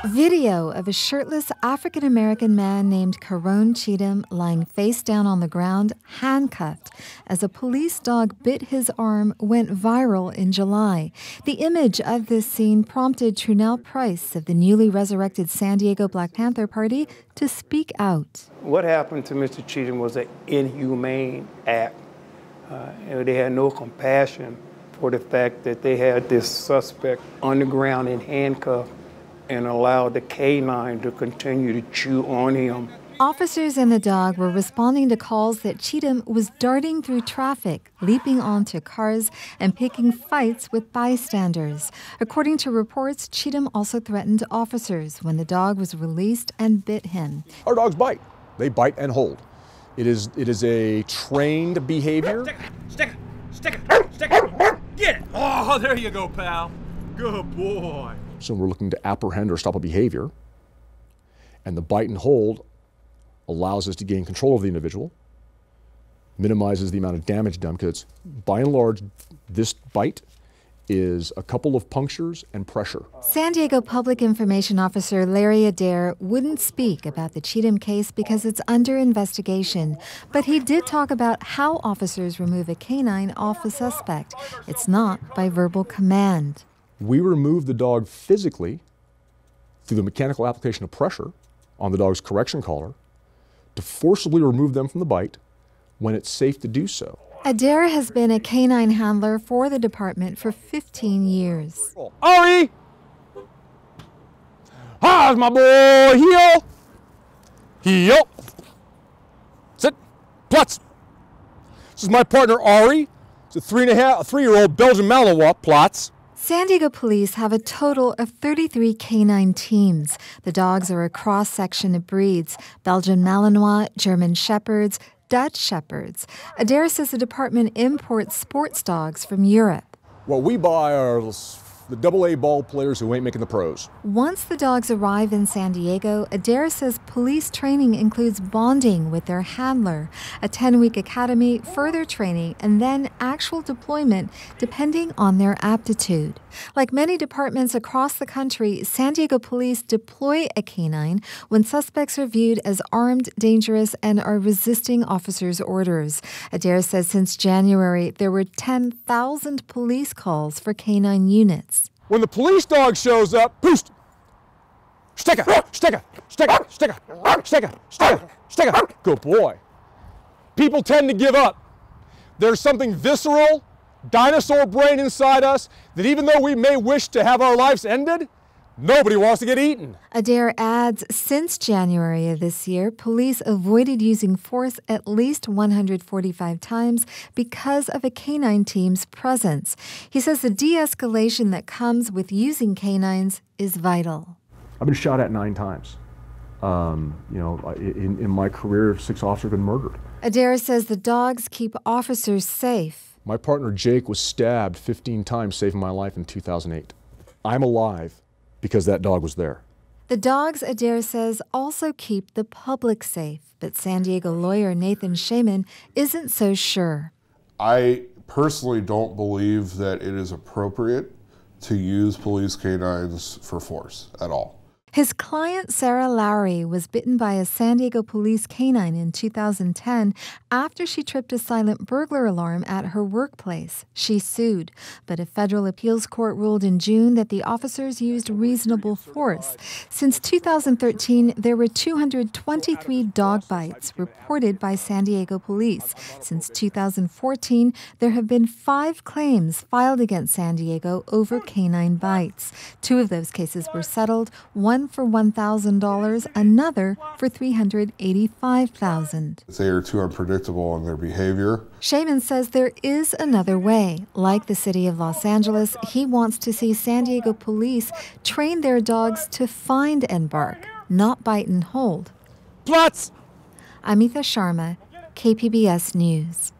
Video of a shirtless African-American man named Karond Cheatum lying face down on the ground, handcuffed, as a police dog bit his arm went viral in July. The image of this scene prompted Trunell Price of the newly resurrected San Diego Black Panther Party to speak out. What happened to Mr. Cheatum was an inhumane act. They had no compassion for the fact that they had this suspect on the ground in handcuffs and allowed the canine to continue to chew on him. Officers and the dog were responding to calls that Cheatum was darting through traffic, leaping onto cars, and picking fights with bystanders. According to reports, Cheatum also threatened officers when the dog was released and bit him. Our dogs bite. They bite and hold. It is a trained behavior. Stick it. Get it. Oh, there you go, pal. Good boy. So we're looking to apprehend or stop a behavior, and the bite and hold allows us to gain control of the individual, minimizes the amount of damage done, because by and large, this bite is a couple of punctures and pressure. San Diego Public Information Officer Larry Adair wouldn't speak about the Cheatum case because it's under investigation, but he did talk about how officers remove a canine off a suspect. It's not by verbal command. We remove the dog physically through the mechanical application of pressure on the dog's correction collar to forcibly remove them from the bite when it's safe to do so. Adair has been a canine handler for the department for 15 years. Ari! How's my boy? Heel! Heel! Sit! Plutz! This is my partner Ari. It's a 3-year-old Belgian Malinois, Plutz. San Diego police have a total of 33 canine teams. The dogs are a cross-section of breeds: Belgian Malinois, German Shepherds, Dutch Shepherds. Adair says the department imports sports dogs from Europe. What we buy are the AA ball players who ain't making the pros. Once the dogs arrive in San Diego, Adair says police training includes bonding with their handler, a 10-week academy, further training, and then actual deployment depending on their aptitude. Like many departments across the country, San Diego police deploy a canine when suspects are viewed as armed, dangerous, and are resisting officers' orders. Adair says since January, there were 10,000 police calls for canine units. When the police dog shows up, poost! Sticker! Sticker! Sticker! Sticker! Sticker! Sticker! Sticker! Good boy. People tend to give up. There's something visceral, dinosaur brain inside us that even though we may wish to have our lives ended, nobody wants to get eaten. Adair adds, since January of this year, police avoided using force at least 145 times because of a canine team's presence. He says the de-escalation that comes with using canines is vital. I've been shot at 9 times. In my career, 6 officers have been murdered. Adair says the dogs keep officers safe. My partner Jake was stabbed 15 times, saving my life in 2008. I'm alive because that dog was there. The dogs, Adair says, also keep the public safe, but San Diego lawyer Nathan Shaman isn't so sure. I personally don't believe that it is appropriate to use police canines for force at all. His client, Sarah Lowry, was bitten by a San Diego police canine in 2010 after she tripped a silent burglar alarm at her workplace. She sued, but a federal appeals court ruled in June that the officers used reasonable force. Since 2013, there were 223 dog bites reported by San Diego police. Since 2014, there have been 5 claims filed against San Diego over canine bites. 2 of those cases were settled, one for $1,000, another for $385,000. They are too unpredictable in their behavior. Shaman says there is another way. Like the city of Los Angeles, he wants to see San Diego police train their dogs to find and bark, not bite and hold. Plutz! Amita Sharma, KPBS News.